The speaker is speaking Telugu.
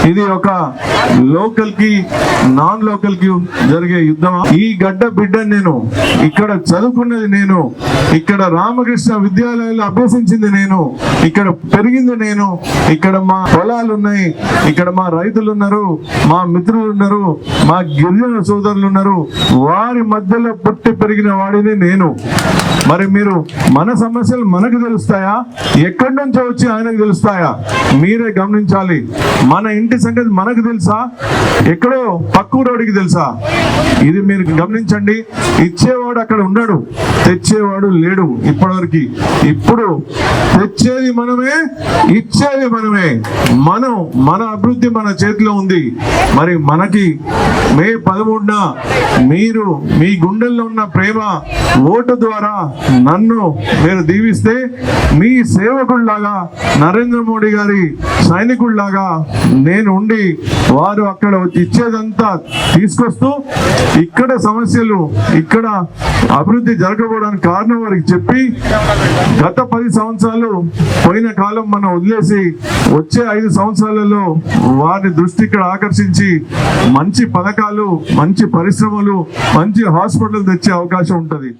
ఇది ఒక లోకల్ కి నాన్ లోకల్ కి జరిగే యుద్ధం. ఈ గడ్డ బిడ్డ నేను, ఇక్కడ చదువుకున్నది నేను, ఇక్కడ రామకృష్ణ విద్యాలయంలో అభ్యసించింది నేను, ఇక్కడ పెరిగింది నేను, ఇక్కడ మా పొలాలు ఉన్నాయి, ఇక్కడ మా రైతులు ఉన్నారు, మా మిత్రులు ఉన్నారు, మా గిరిజన సోదరులు ఉన్నారు, వారి మధ్యలో పుట్టి పెరిగిన వాడిని నేను. మరి మీరు మన సమస్యలు మనకు తెలుస్తాయా, ఎక్కడి నుంచో వచ్చి ఆయనకు తెలుస్తాయా? మీరే గమనించాలి. మన ఇంటి సంగతి మనకు తెలుసా, ఎక్కడో పక్కూరోడికి తెలుసా? ఇది మీరు గమనించండి. ఇచ్చేవాడు అక్కడ ఉన్నాడు, తెచ్చేవాడు లేడు ఇప్పటివరకు. ఇప్పుడు తెచ్చేది మనమే, ఇచ్చేది మనమే. మన అభివృద్ధి మన చేతిలో ఉంది. మరి మనకి మే 13న మీరు మీ గుండెల్లో ఉన్న ప్రేమ ఓటు ద్వారా నన్ను మీరు దీవిస్తే, మీ సేవకుల్లాగా నరేంద్ర మోడీ గారి సైనికుల్లాగా నేను ఉండి వారు అక్కడ ఇచ్చేదంతా తీసుకొస్తూ ఇక్కడ సమస్యలు, ఇక్కడ అభివృద్ధి జరగకపోవడానికి కారణం వారికి చెప్పి, గత 10 సంవత్సరాలు పోయిన కాలం మనం వదిలేసి వచ్చే 5 సంవత్సరాలలో వారి దృష్టి ఇక్కడ ఆకర్షించి మంచి పథకాలు, మంచి పరిశ్రమలు, మంచి హాస్పిటల్ తెచ్చే అవకాశం ఉంటుంది.